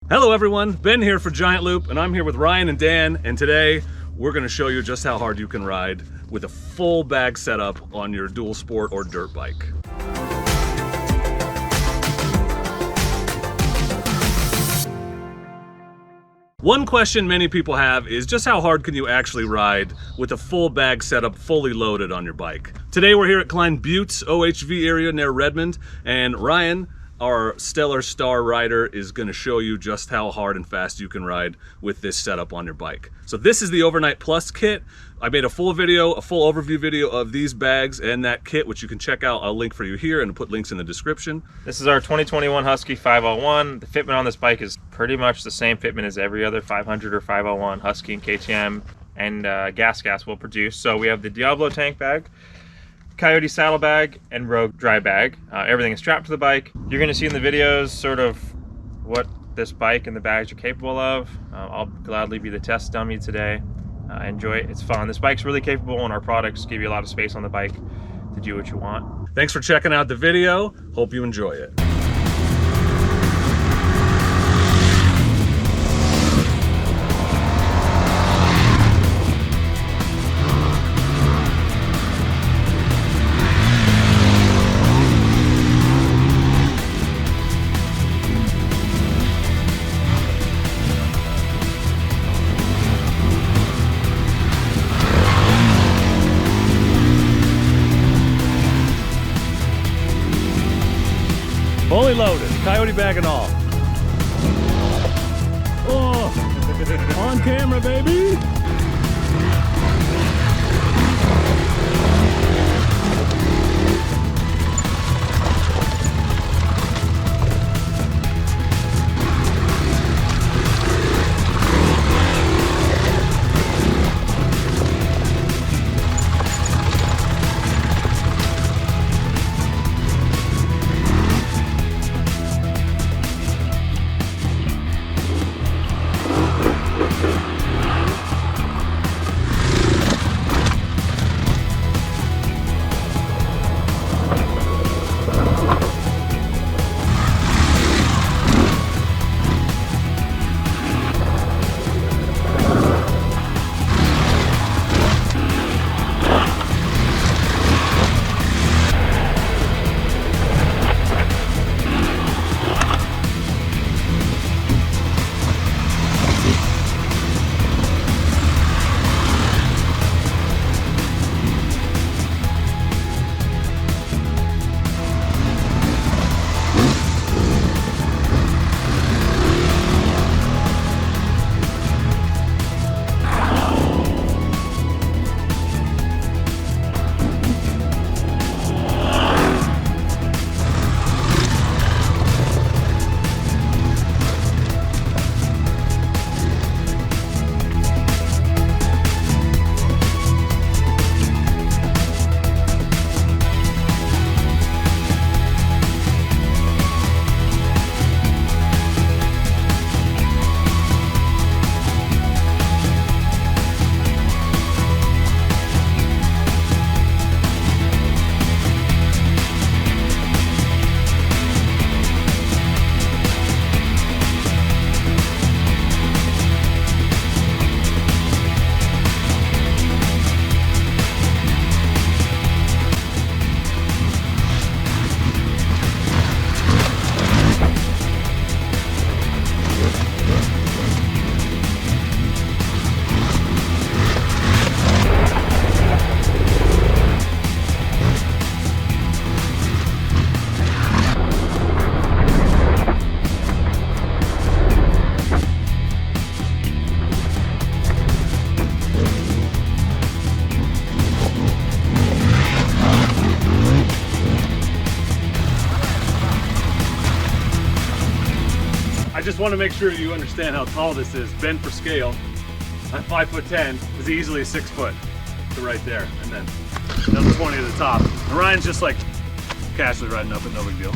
Hello everyone, Ben here for Giant Loop, and I'm here with Ryan and Dan, and today we're going to show you just how hard you can ride with a full bag setup on your dual sport or dirt bike. One question many people have is just how hard can you actually ride with a full bag setup fully loaded on your bike? Today we're here at Cline Buttes OHV area near Redmond, and Ryan, our stellar star rider, is going to show you just how hard and fast you can ride with this setup on your bike. So this is the Overnight Plus kit. I made a full overview video of these bags and that kit, which you can check out. I'll link for you here and put links in the description. This is our 2021 Husky 501. The fitment on this bike is pretty much the same fitment as every other 500 or 501 Husky and KTM and gas will produce. So we have the Diablo Tank Bag, Coyote Saddlebag, and Rogue Dry Bag. Everything is strapped to the bike. You're going to see in the videos sort of what this bike and the bags are capable of. I'll gladly be the test dummy today. Enjoy it, it's fun. This bike's really capable, and our products give you a lot of space on the bike to do what you want. Thanks for checking out the video. Hope you enjoy it. Fully loaded, Coyote bag and all. Oh, on camera, baby. I just want to make sure you understand how tall this is. Ben, for scale, I'm 5'10", is easily 6 foot to right there, and then another 20 at the top. And Ryan's just like casually riding up it, no big deal.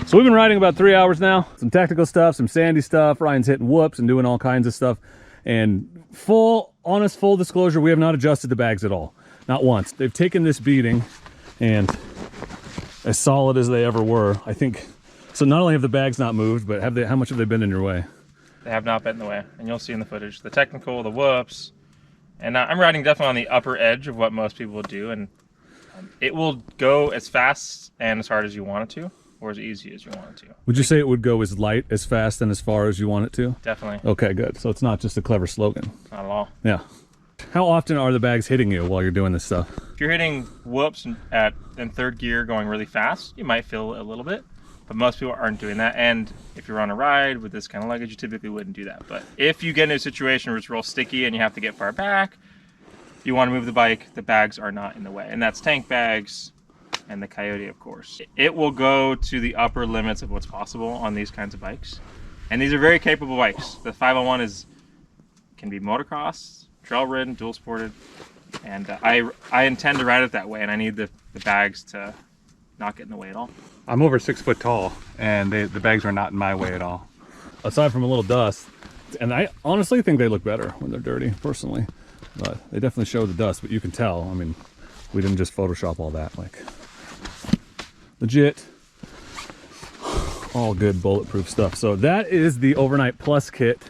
So we've been riding about 3 hours now. Some technical stuff, some sandy stuff. Ryan's hitting whoops and doing all kinds of stuff. And full disclosure, we have not adjusted the bags at all. Not once. They've taken this beating, and as solid as they ever were, I think. So not only have the bags not moved, but how much have they been in your way? They have not been in the way, and you'll see in the footage. The technical, the whoops, and I'm riding definitely on the upper edge of what most people would do, and it will go as fast and as hard as you want it to, or as easy as you want it to. Would you say it would go as light, as fast, and as far as you want it to? Definitely. Okay, good. So it's not just a clever slogan. Not at all. Yeah. How often are the bags hitting you while you're doing this stuff? If you're hitting whoops in third gear going really fast, you might feel a little bit, but most people aren't doing that. And if you're on a ride with this kind of luggage, you typically wouldn't do that. But if you get into a situation where it's real sticky and you have to get far back, you want to move the bike, the bags are not in the way. And that's tank bags and the Coyote, of course. It will go to the upper limits of what's possible on these kinds of bikes. And these are very capable bikes. The 501 can be motocross, trail ridden, dual sported, and I intend to ride it that way, and I need the bags to not get in the way at all. I'm over 6 foot tall, and the bags are not in my way at all. Aside from a little dust, and I honestly think they look better when they're dirty, personally. But they definitely show the dust, but you can tell. I mean, we didn't just Photoshop all that. Like, legit, all good bulletproof stuff. So that is the Overnight Plus kit,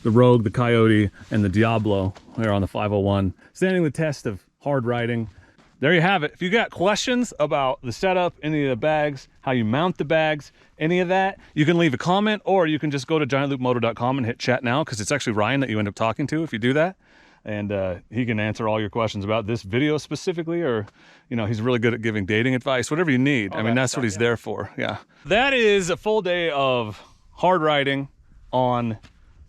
the Rogue, the Coyote, and the Diablo here on the 501, standing the test of hard riding. There you have it. If you got questions about the setup, any of the bags, how you mount the bags, any of that, you can leave a comment, or you can just go to giantloopmoto.com and hit chat now, because it's actually Ryan that you end up talking to if you do that. And he can answer all your questions about this video specifically, or, you know, he's really good at giving dating advice, whatever you need. I mean, that's what he's there for. Yeah. That is a full day of hard riding on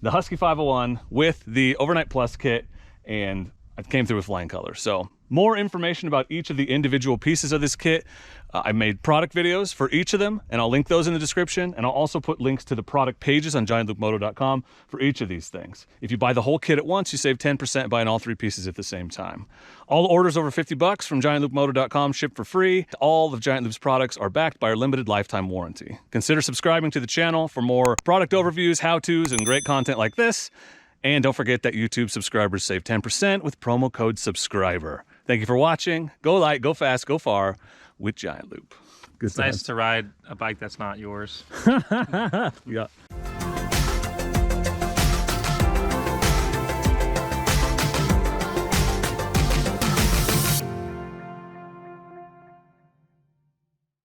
the Husky 501 with the Overnight Plus kit, and I came through with flying colors. So more information about each of the individual pieces of this kit. I made product videos for each of them, and I'll link those in the description, and I'll also put links to the product pages on giantloopmoto.com for each of these things. If you buy the whole kit at once, you save 10% buying all 3 pieces at the same time. All orders over 50 bucks from giantloopmoto.com ship for free. All of Giant Loop's products are backed by our limited lifetime warranty. Consider subscribing to the channel for more product overviews, how-tos, and great content like this. And don't forget that YouTube subscribers save 10% with promo code SUBSCRIBER. Thank you for watching. Go light, go fast, go far with Giant Loop. Good It's nice to ride a bike that's not yours. Yeah.